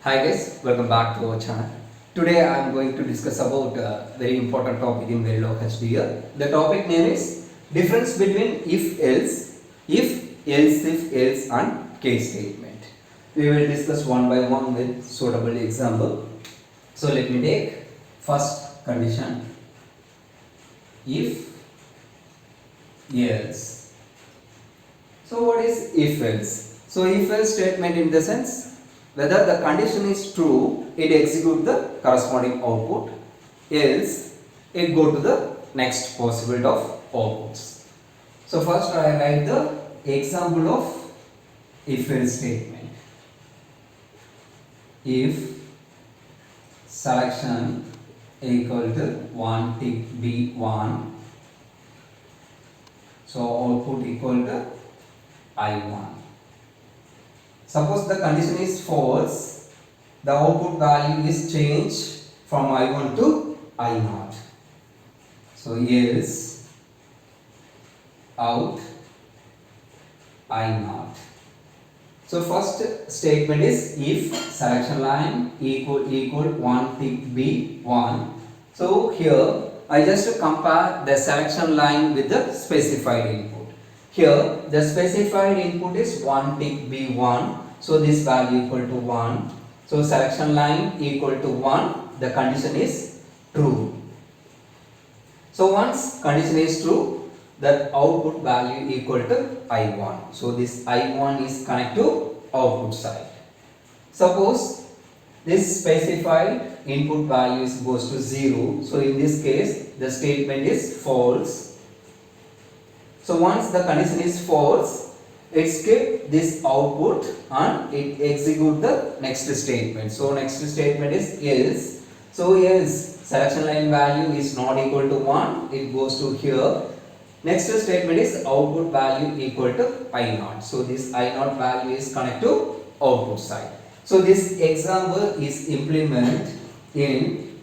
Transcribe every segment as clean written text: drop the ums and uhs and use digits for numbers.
Hi guys, welcome back to our channel. Today I am going to discuss about a very important topic in Verilog HDL. The topic name is difference between if, else and case statement. We will discuss one by one with suitable example. So let me take first condition if, else. So what is if else? So if else statement in the sense whether the condition is true, it execute the corresponding output, else it go to the next possibility of outputs. So first I write the example of if else statement. If selection equal to 1 tick B1, so output equal to I1. Suppose the condition is false, the output value is changed from I1 to I0. So else out I0. So first statement is if selection line equal 1 tick B1. So here I just compare the selection line with the specified input. Here the specified input is 1 tick B1. So this value equal to 1. So selection line equal to 1. The condition is true. So once condition is true, that output value equal to I1. So this I1 is connected to output side. Suppose this specified input value goes to 0. So in this case the statement is false. So once the condition is false, it skip this output and it execute the next statement. So next statement is else. So else selection line value is not equal to 1, it goes to here. Next statement is output value equal to I0. So this I0 value is connected to output side. So this example is implement in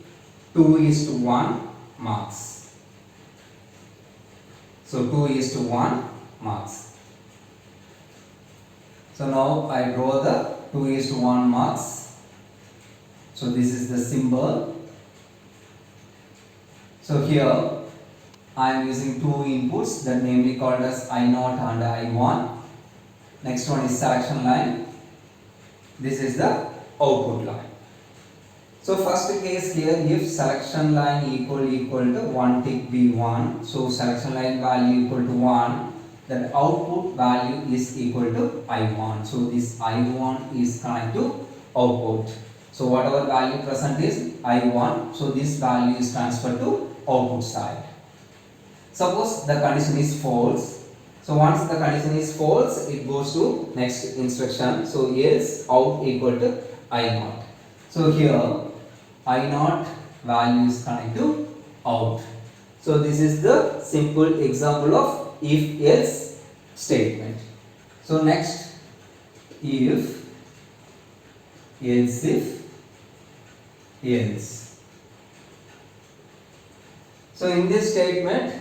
2:1 marks. So 2:1 marks. So now I draw the 2:1 marks. So this is the symbol. So here I am using two inputs that namely called as I0 and I1. Next one is selection line. This is the output line. So first case here, if selection line equal to 1 tick B1, so selection line value equal to 1, then output value is equal to I1. So this I1 is connected to output. So whatever value present is I1, so this value is transferred to output side. Suppose the condition is false. So once the condition is false, it goes to next instruction. So else out equal to I0. So here I0 value is connected to out. So this is the simple example of if else statement. So next if else if else. So in this statement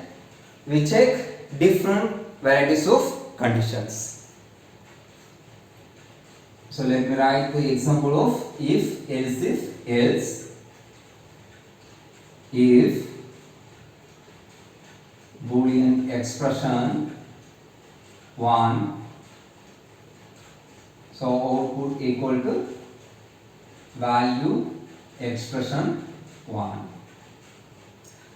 we check different varieties of conditions. So let me write the example of if else if Boolean expression 1, so output equal to value expression 1.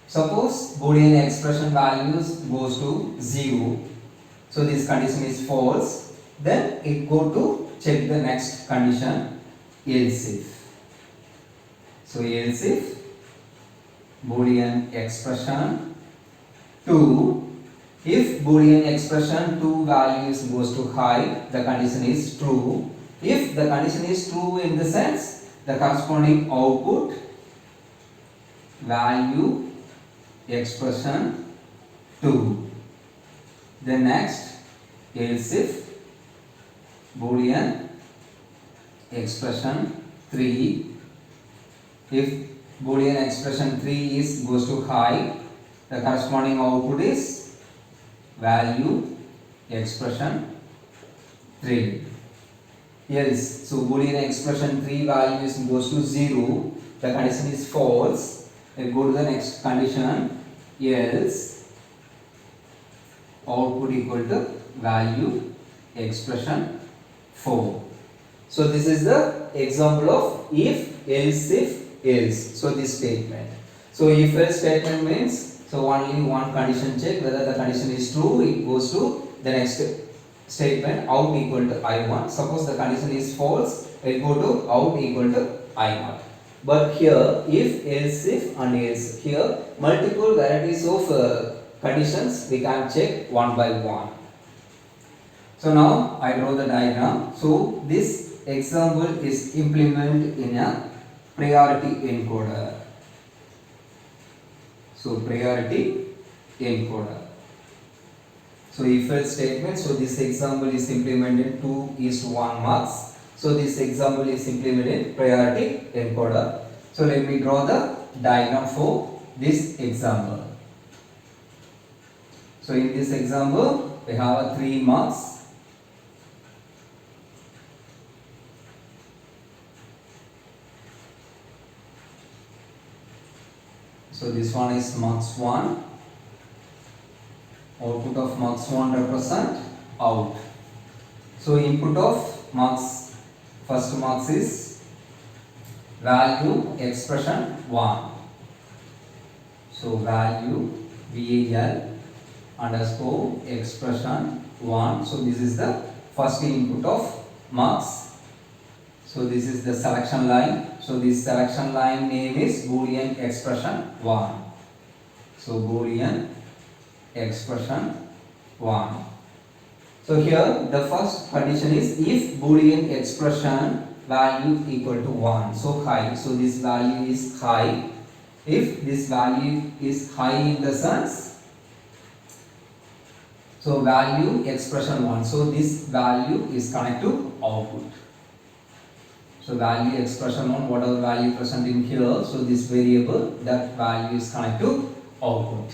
Suppose Boolean expression values goes to 0, so this condition is false, then it go to check the next condition else if. So else if Boolean expression 2, if Boolean expression 2 values goes to high, the condition is true. If the condition is true in the sense the corresponding output value expression 2. Then next else if Boolean expression 3, if Boolean expression 3 is goes to high, the corresponding output is value expression 3. else. So Boolean expression 3 values goes to 0. The condition is false. We go to the next condition. Else output equal to value expression 4. So this is the example of if else. So this statement. So if else statement means so only one condition check whether the condition is true, it goes to the next statement out equal to I1. Suppose the condition is false, it go to out equal to I0. But here if, else if and else, here multiple varieties of conditions we can check one by one. So now I draw the diagram. So this example is implemented in a priority encoder. So priority encoder. So if else statement, so this example is implemented 2:1 marks. So this example is implemented priority encoder. So let me draw the diagram for this example. So in this example we have a 3 marks. So this one is marks 1. Output of marks 1 represent out. So input of marks, first marks is value expression 1. So value VAL underscore expression 1. So this is the first input of marks. So this is the selection line. So this selection line name is Boolean expression 1. So Boolean expression 1. So here the first condition is if Boolean expression value equal to 1. So high. So this value is high. If this value is high in the sense, so value expression 1. So this value is connected to output. So value expression 1, whatever value present in here, so this variable, that value is connected to output.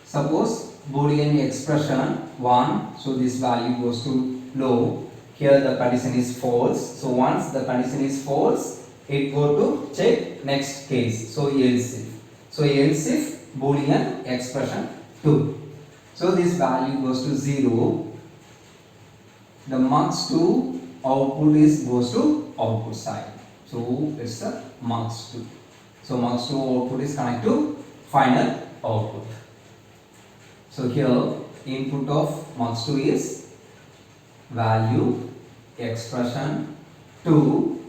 Suppose Boolean expression 1, so this value goes to low. Here the condition is false. So once the condition is false, it go to check next case. So else if. So else if Boolean expression 2. So this value goes to 0. The marks 2 output is goes to output side. So it's a marks 2. So marks 2 output is connected to final output. So here input of marks 2 is value expression 2,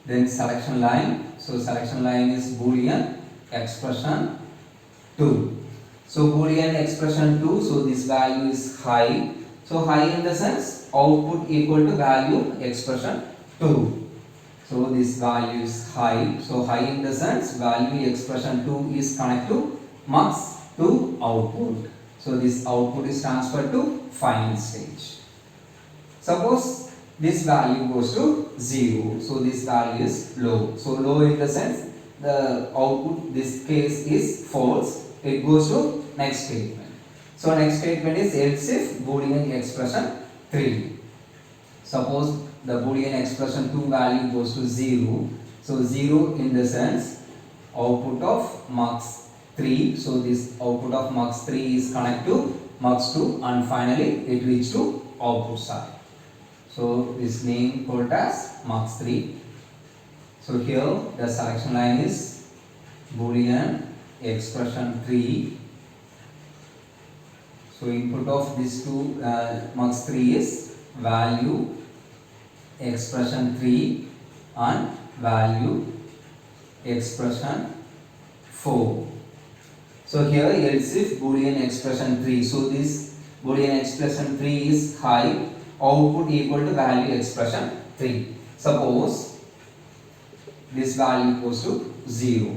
then selection line. So selection line is Boolean expression 2. So Boolean expression 2, so this value is high. So high in the sense output equal to value expression 2. So this value is high. So high in the sense value expression 2 is connected to marks 2 output. So this output is transferred to final stage. Suppose this value goes to 0. So this value is low. So low in the sense the output this case is false. It goes to next statement. So next statement is else if Boolean expression 3. Suppose the Boolean expression 2 value goes to 0. So 0 in the sense output of marks 3. So this output of marks 3 is connected to marks 2 and finally it reaches to output side. So this name called as marks 3. So here the selection line is Boolean expression 3. So input of these two marks 3 is value expression 3 and value expression 4. So here else if Boolean expression 3. So this Boolean expression 3 is high, output equal to value expression 3. Suppose this value goes to 0.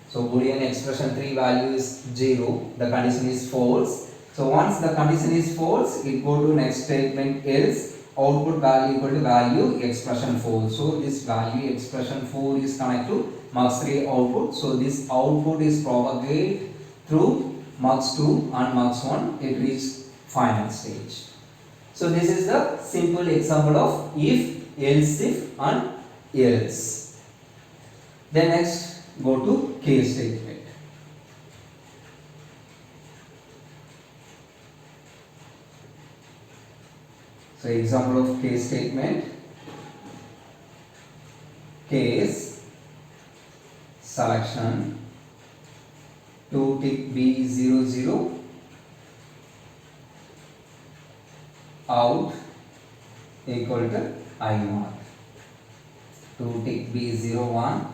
So Boolean expression 3 value is 0. The condition is false. So once the condition is false, it go to next statement else output value equal to value expression 4. So this value expression 4 is connected to marks 3 output. So this output is propagated through marks 2 and marks 1. It reaches final stage. So this is the simple example of if, else if and else. Then next go to case statement. So example of case statement. Case selection 2 tick B00 out equal to I0. 2 tick B01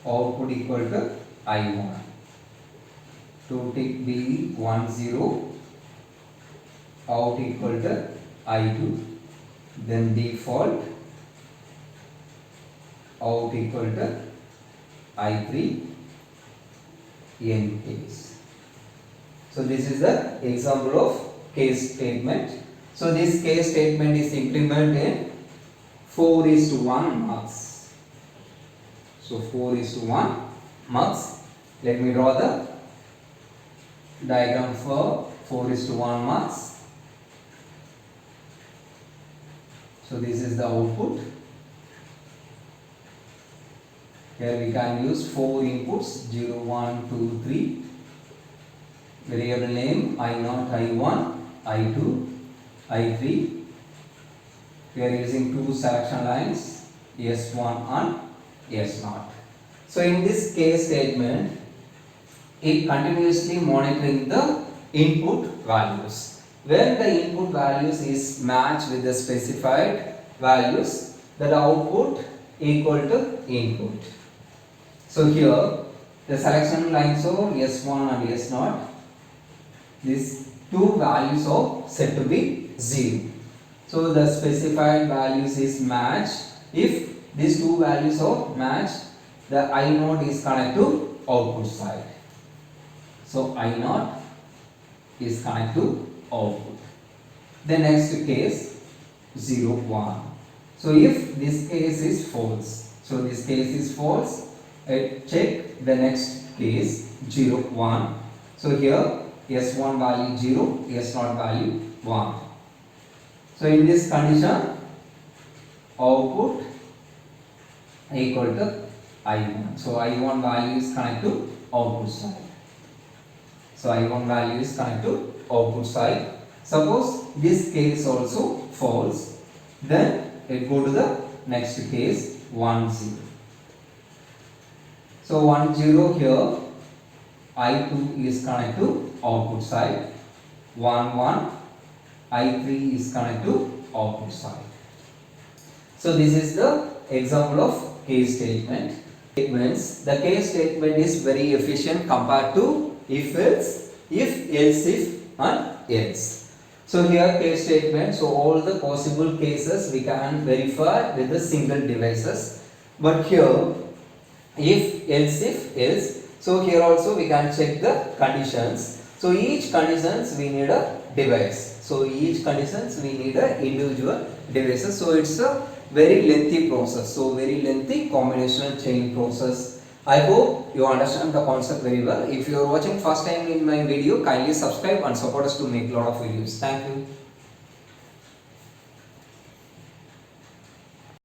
output equal to I1. 2 tick B10 out equal to I2. Then default out equal to I3 in case. So this is the example of case statement. So this case statement is implemented in 4:1 marks. So 4:1 marks. Let me draw the diagram for 4:1 marks. So this is the output. Here we can use 4 inputs 0, 1, 2, 3. Variable name I0, I1, I2, I3. We are using two selection lines S1 and S0. So in this case statement, it continuously monitoring the input values. When the input values is matched with the specified values, the output equal to input. So here the selection lines of S1 and S0, these two values are set to be 0. So the specified values is matched. If these two values are matched, the I0 is connected to output side. So I0 is connected to output. The next case 0, 1. So if this case is false, so this case is false, check the next case 0, 1. So here S1 value 0, S0 value 1. So in this condition, output equal to I1. So I1 value is connected to output side. So I1 value is connected to output side. Suppose this case also false, then it go to the next case 1, 0. So 1, 0 here, I2 is connected to output side. 1, 1, I3 is connected to output side. So this is the example of case statement. Statements. The case statement is very efficient compared to if else, and else. So here case statement. So all the possible cases we can verify with the single devices. But here if, else. So here also we can check the conditions. So each conditions we need a device. So each conditions we need a individual devices. So it's a very lengthy process. So very lengthy combinational chain process. I hope you understand the concept very well. If you are watching first time in my video, kindly subscribe and support us to make a lot of videos. Thank you.